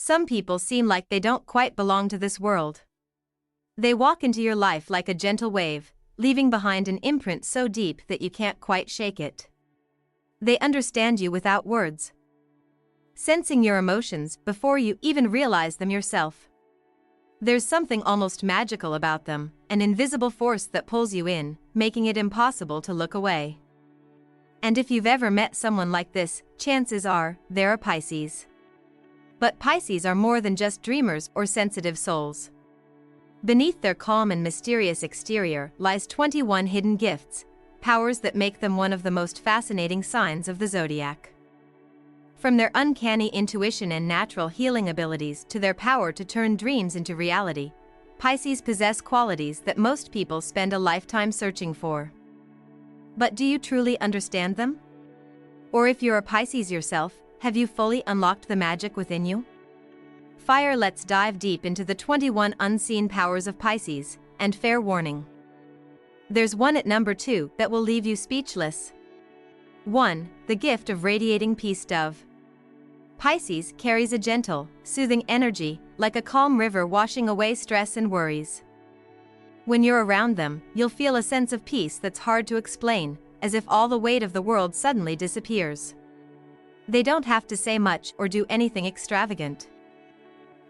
Some people seem like they don't quite belong to this world. They walk into your life like a gentle wave, leaving behind an imprint so deep that you can't quite shake it. They understand you without words, sensing your emotions before you even realize them yourself. There's something almost magical about them, an invisible force that pulls you in, making it impossible to look away. And if you've ever met someone like this, chances are, they're a Pisces. But Pisces are more than just dreamers or sensitive souls. Beneath their calm and mysterious exterior lies 21 hidden gifts, powers that make them one of the most fascinating signs of the zodiac. From their uncanny intuition and natural healing abilities to their power to turn dreams into reality, Pisces possess qualities that most people spend a lifetime searching for. But do you truly understand them? Or if you're a Pisces yourself, have you fully unlocked the magic within you? Let's dive deep into the 21 unseen powers of Pisces, and fair warning. There's one at number 2 that will leave you speechless. 1. The gift of radiating peace dove. Pisces carries a gentle, soothing energy, like a calm river washing away stress and worries. When you're around them, you'll feel a sense of peace that's hard to explain, as if all the weight of the world suddenly disappears. They don't have to say much or do anything extravagant.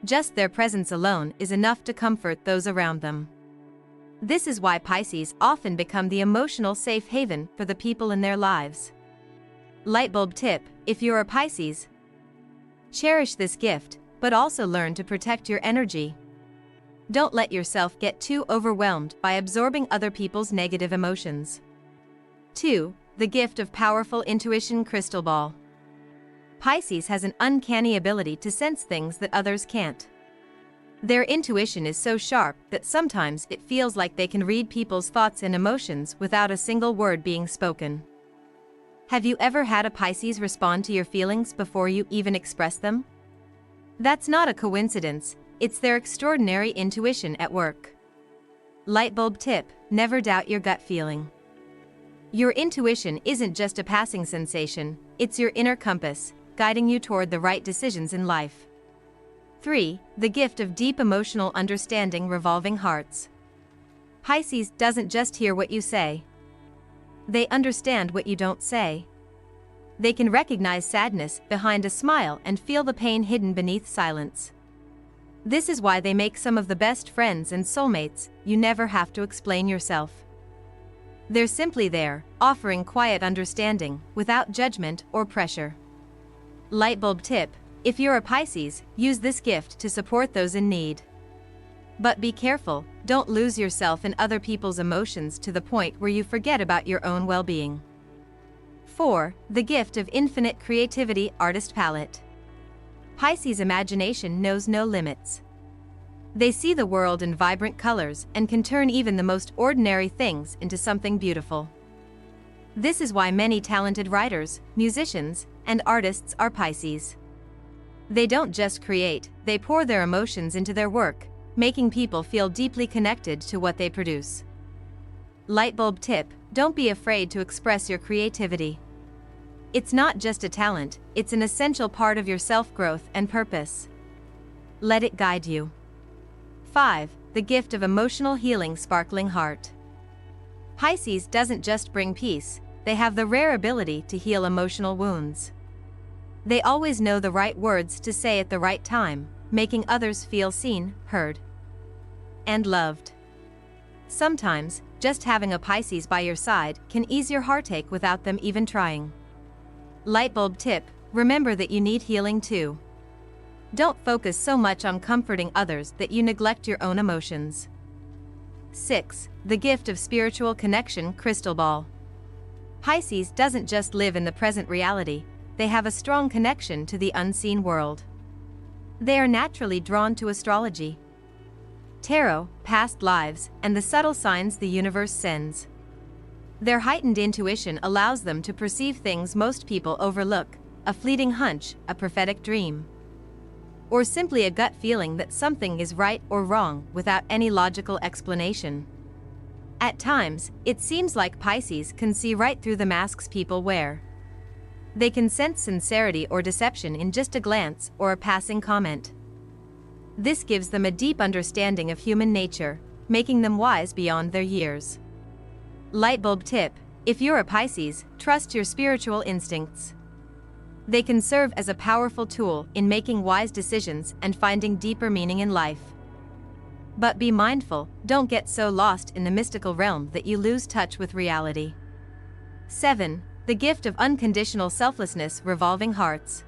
Just their presence alone is enough to comfort those around them. This is why Pisces often become the emotional safe haven for the people in their lives. Lightbulb tip: if you're a Pisces, cherish this gift, but also learn to protect your energy. Don't let yourself get too overwhelmed by absorbing other people's negative emotions. 2. The gift of powerful intuition crystal ball. Pisces has an uncanny ability to sense things that others can't. Their intuition is so sharp that sometimes it feels like they can read people's thoughts and emotions without a single word being spoken. Have you ever had a Pisces respond to your feelings before you even express them? That's not a coincidence, it's their extraordinary intuition at work. Lightbulb tip: never doubt your gut feeling. Your intuition isn't just a passing sensation, it's your inner compass, guiding you toward the right decisions in life. 3. The gift of deep emotional understanding revolving hearts. Pisces doesn't just hear what you say. They understand what you don't say. They can recognize sadness behind a smile and feel the pain hidden beneath silence. This is why they make some of the best friends and soulmates. You never have to explain yourself. They're simply there, offering quiet understanding, without judgment or pressure. Lightbulb tip: if you're a Pisces, use this gift to support those in need. But be careful, don't lose yourself in other people's emotions to the point where you forget about your own well-being. 4. The gift of infinite creativity artist palette. Pisces' imagination knows no limits. They see the world in vibrant colors and can turn even the most ordinary things into something beautiful. This is why many talented writers, musicians, and artists are Pisces. They don't just create, they pour their emotions into their work, making people feel deeply connected to what they produce. Lightbulb tip: don't be afraid to express your creativity. It's not just a talent, it's an essential part of your self-growth and purpose. Let it guide you. 5. The gift of emotional healing sparkling heart. Pisces doesn't just bring peace, they have the rare ability to heal emotional wounds. They always know the right words to say at the right time, making others feel seen, heard, and loved. Sometimes, just having a Pisces by your side can ease your heartache without them even trying. Lightbulb tip: remember that you need healing too. Don't focus so much on comforting others that you neglect your own emotions. 6. The gift of spiritual connection crystal ball. Pisces doesn't just live in the present reality, they have a strong connection to the unseen world. They are naturally drawn to astrology, tarot, past lives, and the subtle signs the universe sends. Their heightened intuition allows them to perceive things most people overlook: a fleeting hunch, a prophetic dream, or simply a gut feeling that something is right or wrong without any logical explanation. At times, it seems like Pisces can see right through the masks people wear. They can sense sincerity or deception in just a glance or a passing comment. This gives them a deep understanding of human nature, making them wise beyond their years. Lightbulb tip: if you're a Pisces, trust your spiritual instincts. They can serve as a powerful tool in making wise decisions and finding deeper meaning in life. But be mindful, don't get so lost in the mystical realm that you lose touch with reality. 7. The gift of unconditional selflessness, revolving hearts.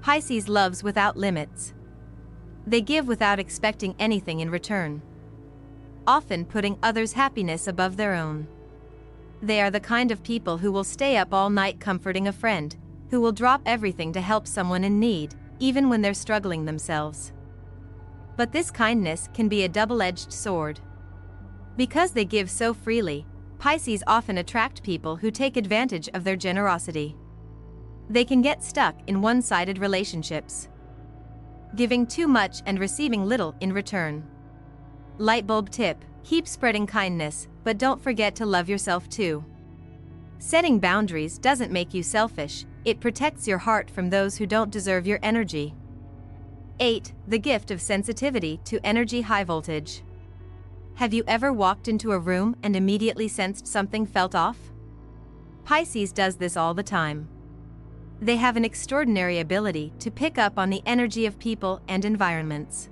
Pisces loves without limits. They give without expecting anything in return, often putting others' happiness above their own. They are the kind of people who will stay up all night comforting a friend, who will drop everything to help someone in need, even when they're struggling themselves. But this kindness can be a double-edged sword. Because they give so freely, Pisces often attract people who take advantage of their generosity. They can get stuck in one-sided relationships, giving too much and receiving little in return. Lightbulb tip: keep spreading kindness, but don't forget to love yourself too. Setting boundaries doesn't make you selfish, it protects your heart from those who don't deserve your energy. 8. The gift of sensitivity to energy, high voltage. Have you ever walked into a room and immediately sensed something felt off? Pisces does this all the time. They have an extraordinary ability to pick up on the energy of people and environments.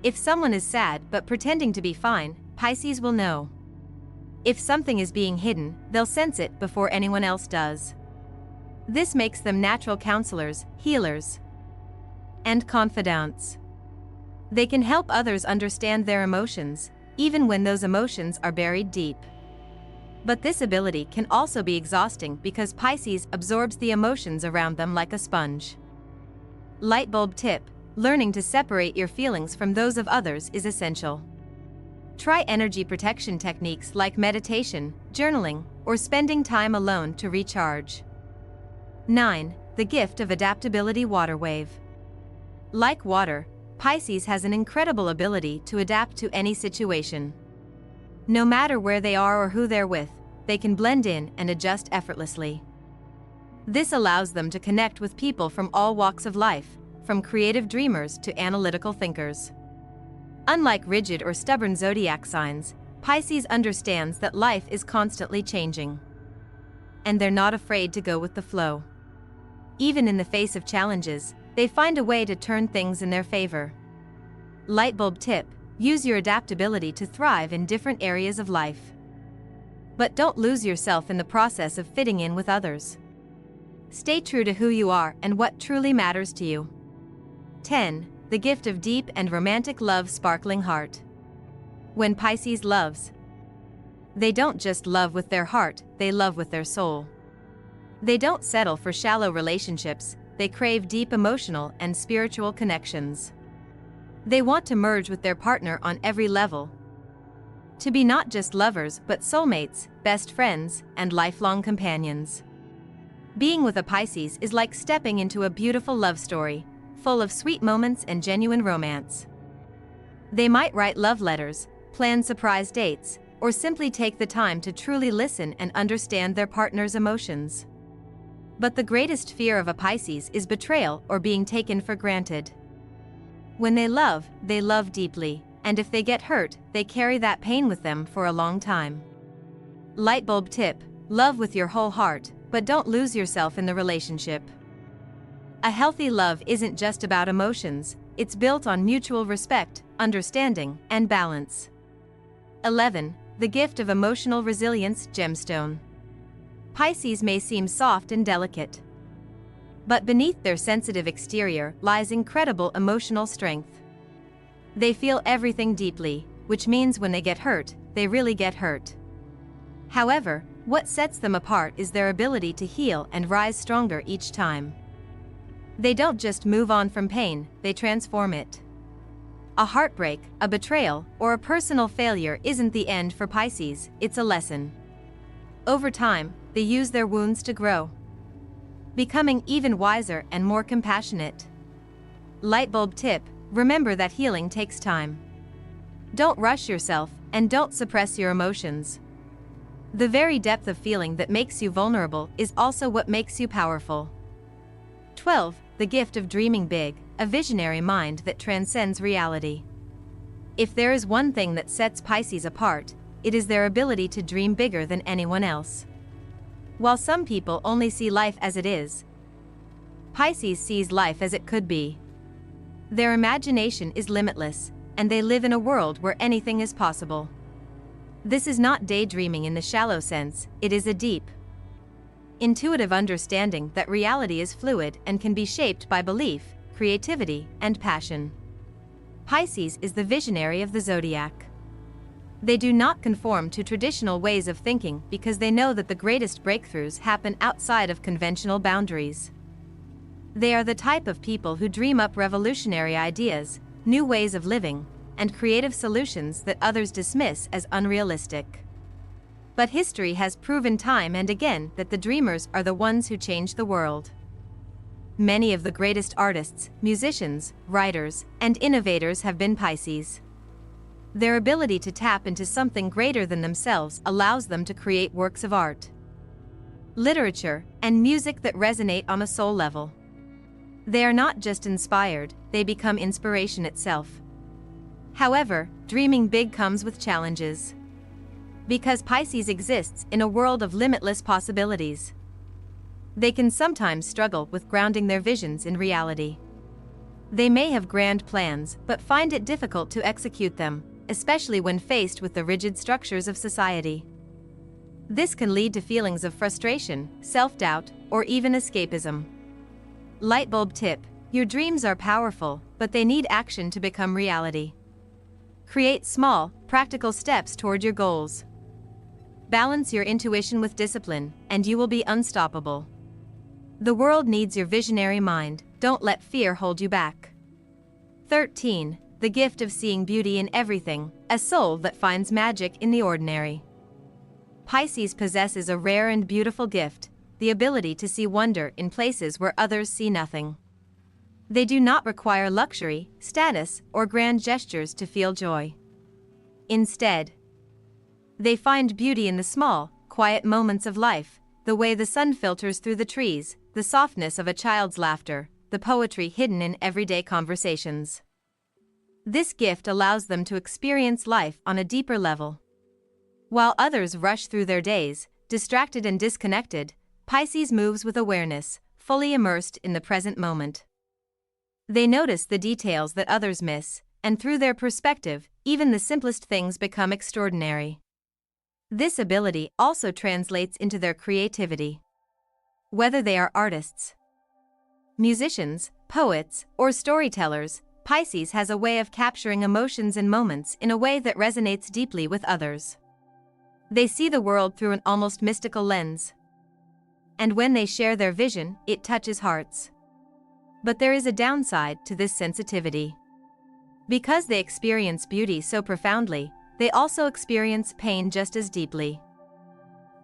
If someone is sad but pretending to be fine, Pisces will know. If something is being hidden, they'll sense it before anyone else does. This makes them natural counselors, healers, and confidants. They can help others understand their emotions, even when those emotions are buried deep. But this ability can also be exhausting because Pisces absorbs the emotions around them like a sponge. Lightbulb tip: learning to separate your feelings from those of others is essential. Try energy protection techniques like meditation, journaling, or spending time alone to recharge. 9. The gift of adaptability, water wave. Like water, Pisces has an incredible ability to adapt to any situation. No matter where they are or who they're with, they can blend in and adjust effortlessly. This allows them to connect with people from all walks of life, from creative dreamers to analytical thinkers. Unlike rigid or stubborn zodiac signs, Pisces understands that life is constantly changing, and they're not afraid to go with the flow. Even in the face of challenges, they find a way to turn things in their favor. Lightbulb tip: use your adaptability to thrive in different areas of life. But don't lose yourself in the process of fitting in with others. Stay true to who you are and what truly matters to you. 10. The gift of deep and romantic love, sparkling heart. When Pisces loves, they don't just love with their heart, they love with their soul. They don't settle for shallow relationships, they crave deep emotional and spiritual connections. They want to merge with their partner on every level, to be not just lovers but soulmates, best friends, and lifelong companions. Being with a Pisces is like stepping into a beautiful love story, full of sweet moments and genuine romance. They might write love letters, plan surprise dates, or simply take the time to truly listen and understand their partner's emotions. But the greatest fear of a Pisces is betrayal or being taken for granted. When they love deeply, and if they get hurt, they carry that pain with them for a long time. Lightbulb tip: love with your whole heart, but don't lose yourself in the relationship. A healthy love isn't just about emotions, it's built on mutual respect, understanding, and balance. 11. The gift of emotional resilience, gemstone. Pisces may seem soft and delicate, but beneath their sensitive exterior lies incredible emotional strength. They feel everything deeply, which means when they get hurt, they really get hurt. However, what sets them apart is their ability to heal and rise stronger each time. They don't just move on from pain, they transform it. A heartbreak, a betrayal, or a personal failure isn't the end for Pisces, it's a lesson. Over time, they use their wounds to grow, becoming even wiser and more compassionate. Lightbulb tip: remember that healing takes time. Don't rush yourself, and don't suppress your emotions. The very depth of feeling that makes you vulnerable is also what makes you powerful. 12. The gift of dreaming big, a visionary mind that transcends reality. If there is one thing that sets Pisces apart, it is their ability to dream bigger than anyone else. While some people only see life as it is, Pisces sees life as it could be. Their imagination is limitless, and they live in a world where anything is possible. This is not daydreaming in the shallow sense, it is a deep, intuitive understanding that reality is fluid and can be shaped by belief, creativity, and passion. Pisces is the visionary of the zodiac. They do not conform to traditional ways of thinking because they know that the greatest breakthroughs happen outside of conventional boundaries. They are the type of people who dream up revolutionary ideas, new ways of living, and creative solutions that others dismiss as unrealistic. But history has proven time and again that the dreamers are the ones who change the world. Many of the greatest artists, musicians, writers, and innovators have been Pisces. Their ability to tap into something greater than themselves allows them to create works of art, literature, and music that resonate on a soul level. They are not just inspired, they become inspiration itself. However, dreaming big comes with challenges. Because Pisces exists in a world of limitless possibilities, they can sometimes struggle with grounding their visions in reality. They may have grand plans but find it difficult to execute them, especially when faced with the rigid structures of society. This can lead to feelings of frustration, self-doubt, or even escapism. Lightbulb tip: your dreams are powerful, but they need action to become reality. Create small, practical steps toward your goals. Balance your intuition with discipline, and you will be unstoppable. The world needs your visionary mind, don't let fear hold you back. 13. The gift of seeing beauty in everything, a soul that finds magic in the ordinary. Pisces possesses a rare and beautiful gift, the ability to see wonder in places where others see nothing. They do not require luxury, status, or grand gestures to feel joy. Instead, they find beauty in the small, quiet moments of life, the way the sun filters through the trees, the softness of a child's laughter, the poetry hidden in everyday conversations. This gift allows them to experience life on a deeper level. While others rush through their days, distracted and disconnected, Pisces moves with awareness, fully immersed in the present moment. They notice the details that others miss, and through their perspective, even the simplest things become extraordinary. This ability also translates into their creativity. Whether they are artists, musicians, poets, or storytellers, Pisces has a way of capturing emotions and moments in a way that resonates deeply with others. They see the world through an almost mystical lens. And when they share their vision, it touches hearts. But there is a downside to this sensitivity. Because they experience beauty so profoundly, they also experience pain just as deeply.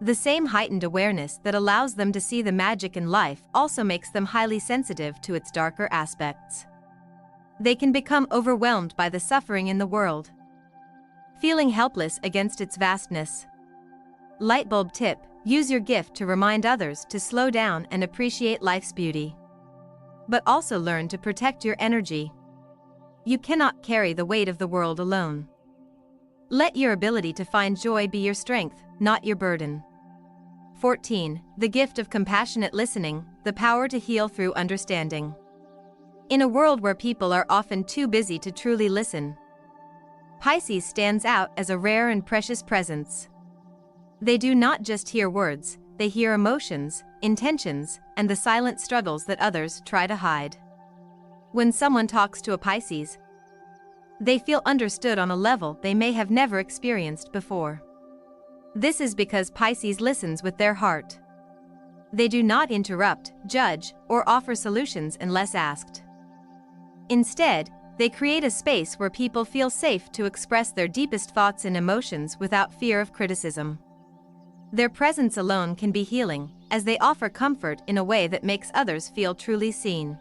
The same heightened awareness that allows them to see the magic in life also makes them highly sensitive to its darker aspects. They can become overwhelmed by the suffering in the world, feeling helpless against its vastness. Lightbulb tip: use your gift to remind others to slow down and appreciate life's beauty. But also learn to protect your energy. You cannot carry the weight of the world alone. Let your ability to find joy be your strength, not your burden. 14. The gift of compassionate listening, the power to heal through understanding. In a world where people are often too busy to truly listen, Pisces stands out as a rare and precious presence. They do not just hear words, they hear emotions, intentions, and the silent struggles that others try to hide. When someone talks to a Pisces, they feel understood on a level they may have never experienced before. This is because Pisces listens with their heart. They do not interrupt, judge, or offer solutions unless asked. Instead, they create a space where people feel safe to express their deepest thoughts and emotions without fear of criticism. Their presence alone can be healing, as they offer comfort in a way that makes others feel truly seen.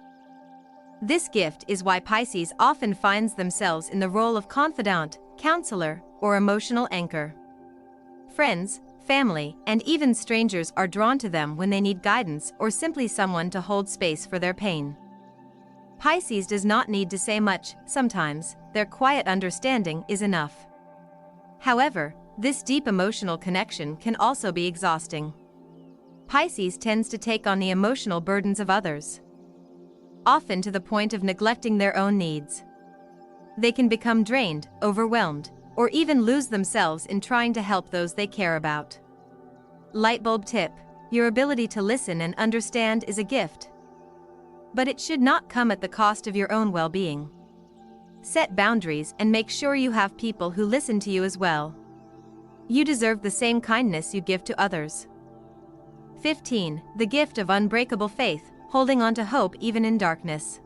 This gift is why Pisces often finds themselves in the role of confidant, counselor, or emotional anchor. Friends, family, and even strangers are drawn to them when they need guidance or simply someone to hold space for their pain. Pisces does not need to say much. Sometimes, their quiet understanding is enough. However, this deep emotional connection can also be exhausting. Pisces tends to take on the emotional burdens of others, often to the point of neglecting their own needs. They can become drained, overwhelmed, or even lose themselves in trying to help those they care about. Lightbulb tip: your ability to listen and understand is a gift, but it should not come at the cost of your own well-being. Set boundaries and make sure you have people who listen to you as well. You deserve the same kindness you give to others. 15. The gift of unbreakable faith, holding on to hope even in darkness.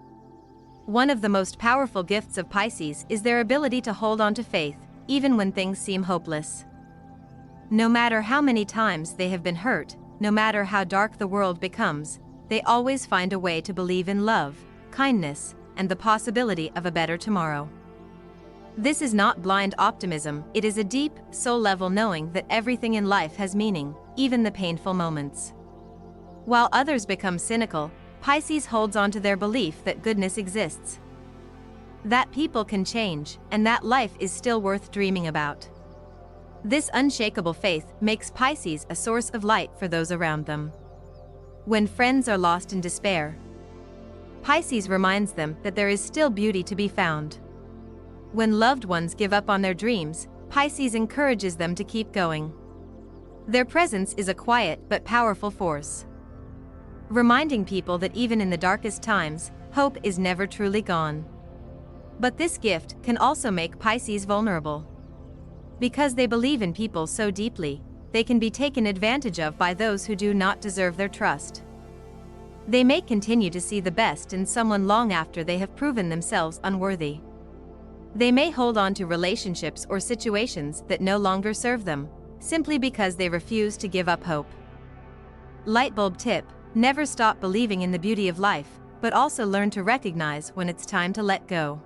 One of the most powerful gifts of Pisces is their ability to hold on to faith, even when things seem hopeless. No matter how many times they have been hurt, no matter how dark the world becomes, they always find a way to believe in love, kindness, and the possibility of a better tomorrow. This is not blind optimism, it is a deep, soul-level knowing that everything in life has meaning, even the painful moments. While others become cynical, Pisces holds on to their belief that goodness exists, that people can change, and that life is still worth dreaming about. This unshakable faith makes Pisces a source of light for those around them. When friends are lost in despair, Pisces reminds them that there is still beauty to be found. When loved ones give up on their dreams, Pisces encourages them to keep going. Their presence is a quiet but powerful force, reminding people that even in the darkest times, hope is never truly gone. But this gift can also make Pisces vulnerable. Because they believe in people so deeply, they can be taken advantage of by those who do not deserve their trust. They may continue to see the best in someone long after they have proven themselves unworthy. They may hold on to relationships or situations that no longer serve them, simply because they refuse to give up hope. Lightbulb tip: never stop believing in the beauty of life, but also learn to recognize when it's time to let go.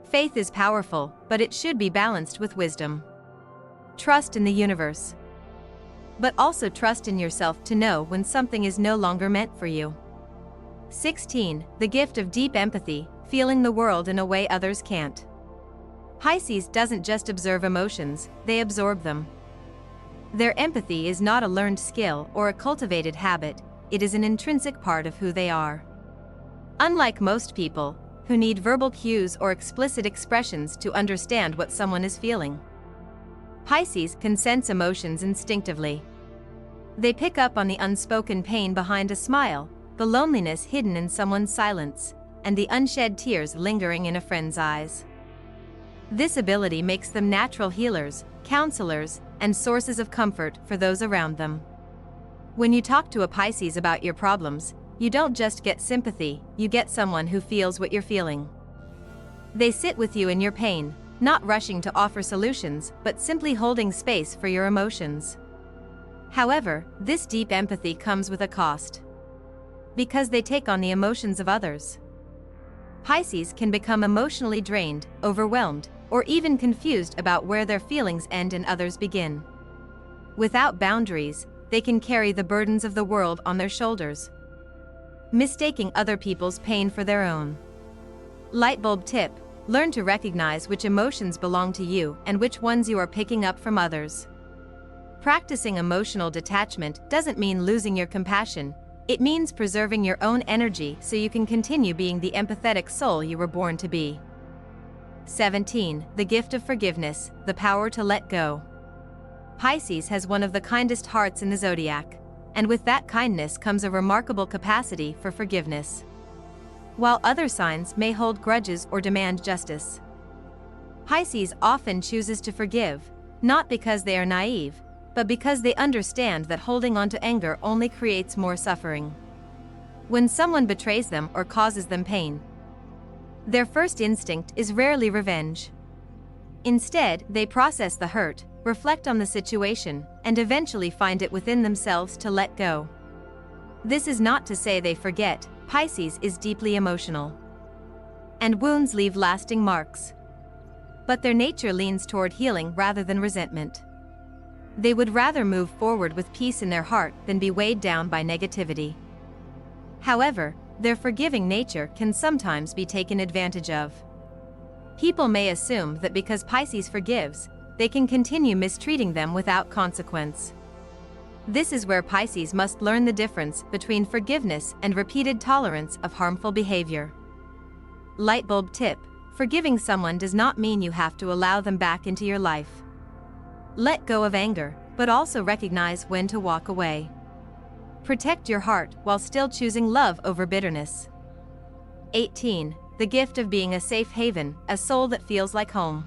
Faith is powerful, but it should be balanced with wisdom. Trust in the universe, but also trust in yourself to know when something is no longer meant for you. 16. The gift of deep empathy, feeling the world in a way others can't. Pisces doesn't just observe emotions, they absorb them. Their empathy is not a learned skill or a cultivated habit, it is an intrinsic part of who they are. Unlike most people, who need verbal cues or explicit expressions to understand what someone is feeling, Pisces can sense emotions instinctively. They pick up on the unspoken pain behind a smile, the loneliness hidden in someone's silence, and the unshed tears lingering in a friend's eyes. This ability makes them natural healers, counselors, and sources of comfort for those around them. When you talk to a Pisces about your problems, you don't just get sympathy, you get someone who feels what you're feeling. They sit with you in your pain, not rushing to offer solutions, but simply holding space for your emotions. However, this deep empathy comes with a cost. Because they take on the emotions of others, Pisces can become emotionally drained, overwhelmed, or even confused about where their feelings end and others begin. Without boundaries, they can carry the burdens of the world on their shoulders, mistaking other people's pain for their own. Lightbulb tip: learn to recognize which emotions belong to you and which ones you are picking up from others. Practicing emotional detachment doesn't mean losing your compassion, it means preserving your own energy so you can continue being the empathetic soul you were born to be. 17. The gift of forgiveness, the power to let go. Pisces has one of the kindest hearts in the zodiac, and with that kindness comes a remarkable capacity for forgiveness. While other signs may hold grudges or demand justice, Pisces often chooses to forgive, not because they are naive, but because they understand that holding on to anger only creates more suffering. When someone betrays them or causes them pain, their first instinct is rarely revenge. Instead, they process the hurt, reflect on the situation, and eventually find it within themselves to let go. This is not to say they forget. Pisces is deeply emotional, and wounds leave lasting marks. But their nature leans toward healing rather than resentment. They would rather move forward with peace in their heart than be weighed down by negativity. However, Their forgiving nature can sometimes be taken advantage of. People may assume that because Pisces forgives, they can continue mistreating them without consequence. This is where Pisces must learn the difference between forgiveness and repeated tolerance of harmful behavior. Lightbulb tip: forgiving someone does not mean you have to allow them back into your life. Let go of anger, but also recognize when to walk away. Protect your heart while still choosing love over bitterness. 18. The gift of being a safe haven, a soul that feels like home.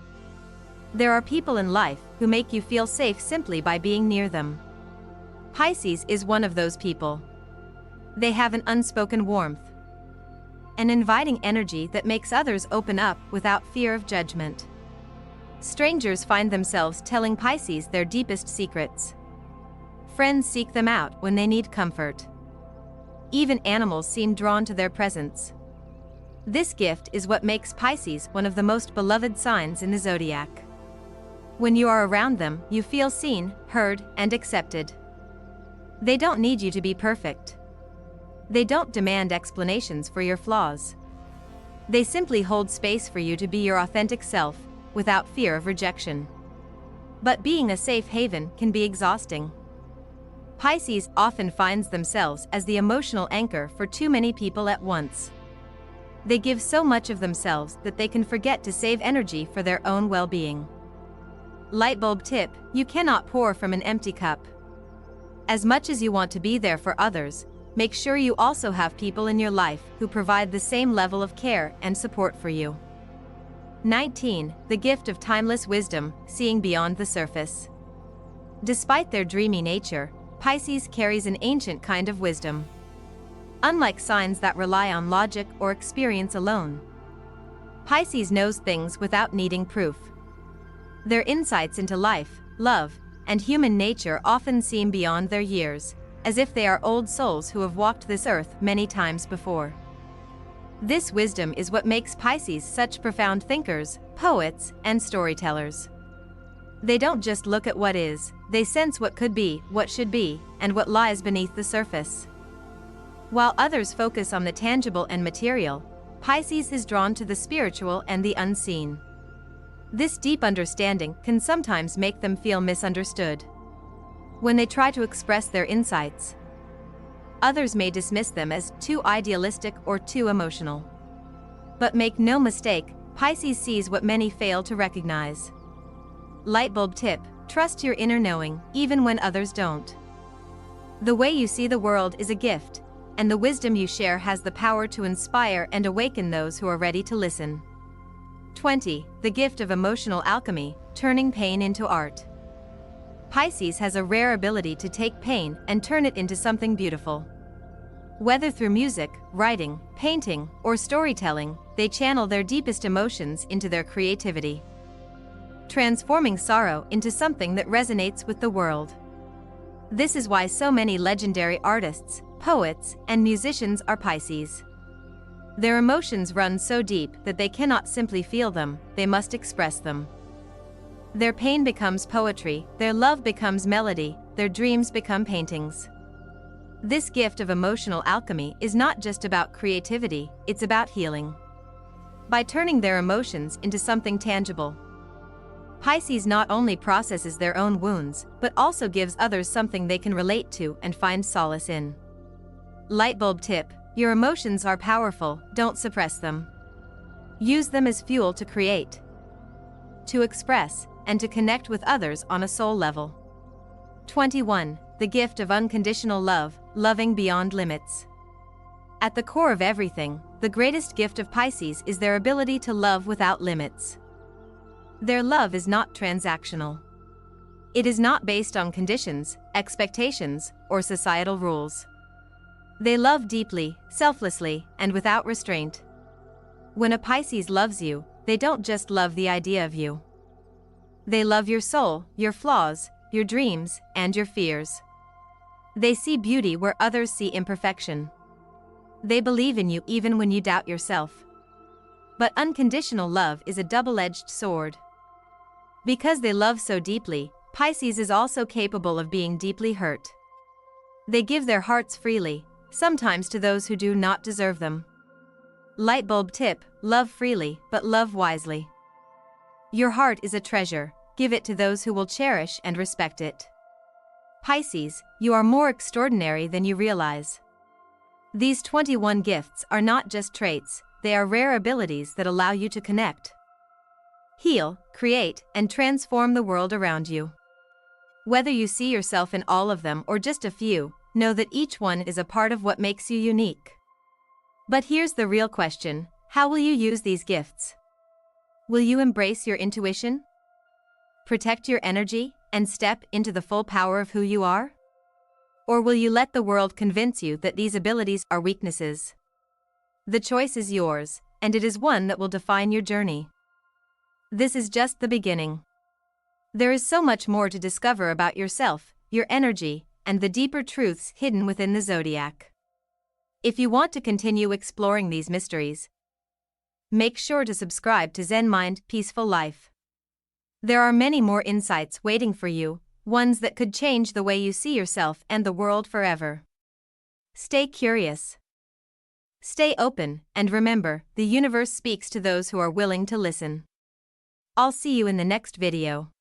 There are people in life who make you feel safe simply by being near them. Pisces is one of those people. They have an unspoken warmth, an inviting energy that makes others open up without fear of judgment. Strangers find themselves telling Pisces their deepest secrets. Friends seek them out when they need comfort. Even animals seem drawn to their presence. This gift is what makes Pisces one of the most beloved signs in the zodiac. When you are around them, you feel seen, heard, and accepted. They don't need you to be perfect. They don't demand explanations for your flaws. They simply hold space for you to be your authentic self, without fear of rejection. But being a safe haven can be exhausting. Pisces often finds themselves as the emotional anchor for too many people at once. They give so much of themselves that they can forget to save energy for their own well-being. Lightbulb tip: you cannot pour from an empty cup. As much as you want to be there for others, make sure you also have people in your life who provide the same level of care and support for you. 19. The gift of timeless wisdom, seeing beyond the surface. Despite their dreamy nature, Pisces carries an ancient kind of wisdom. Unlike signs that rely on logic or experience alone, Pisces knows things without needing proof. Their insights into life, love, and human nature often seem beyond their years, as if they are old souls who have walked this earth many times before. This wisdom is what makes Pisces such profound thinkers, poets, and storytellers. They don't just look at what is, they sense what could be, what should be, and what lies beneath the surface. While others focus on the tangible and material, Pisces is drawn to the spiritual and the unseen. This deep understanding can sometimes make them feel misunderstood. When they try to express their insights, others may dismiss them as too idealistic or too emotional. But make no mistake, Pisces sees what many fail to recognize. Lightbulb tip: trust your inner knowing, even when others don't. The way you see the world is a gift, and the wisdom you share has the power to inspire and awaken those who are ready to listen. 20. The gift of emotional alchemy, turning pain into art. Pisces has a rare ability to take pain and turn it into something beautiful. Whether through music, writing, painting, or storytelling, they channel their deepest emotions into their creativity, transforming sorrow into something that resonates with the world. This is why so many legendary artists, poets, and musicians are Pisces. Their emotions run so deep that they cannot simply feel them, they must express them. Their pain becomes poetry, their love becomes melody, their dreams become paintings. This gift of emotional alchemy is not just about creativity, it's about healing. By turning their emotions into something tangible, Pisces not only processes their own wounds, but also gives others something they can relate to and find solace in. Lightbulb tip: your emotions are powerful, don't suppress them. Use them as fuel to create, to express, and to connect with others on a soul level. 21. The gift of unconditional love, loving beyond limits. At the core of everything, the greatest gift of Pisces is their ability to love without limits. Their love is not transactional. It is not based on conditions, expectations, or societal rules. They love deeply, selflessly, and without restraint. When a Pisces loves you, they don't just love the idea of you. They love your soul, your flaws, your dreams, and your fears. They see beauty where others see imperfection. They believe in you even when you doubt yourself. But unconditional love is a double-edged sword. Because they love so deeply, Pisces is also capable of being deeply hurt. They give their hearts freely, sometimes to those who do not deserve them. Light bulb tip: love freely, but love wisely. Your heart is a treasure, give it to those who will cherish and respect it. Pisces, you are more extraordinary than you realize. These 21 gifts are not just traits, they are rare abilities that allow you to connect, heal, create, and transform the world around you. Whether you see yourself in all of them or just a few, know that each one is a part of what makes you unique. But here's the real question: how will you use these gifts? Will you embrace your intuition, protect your energy, and step into the full power of who you are? Or will you let the world convince you that these abilities are weaknesses? The choice is yours, and it is one that will define your journey. This is just the beginning. There is so much more to discover about yourself, your energy, and the deeper truths hidden within the Zodiac. If you want to continue exploring these mysteries, make sure to subscribe to Zen Mind Peaceful Life. There are many more insights waiting for you, ones that could change the way you see yourself and the world forever. Stay curious, stay open, and remember, the universe speaks to those who are willing to listen. I'll see you in the next video.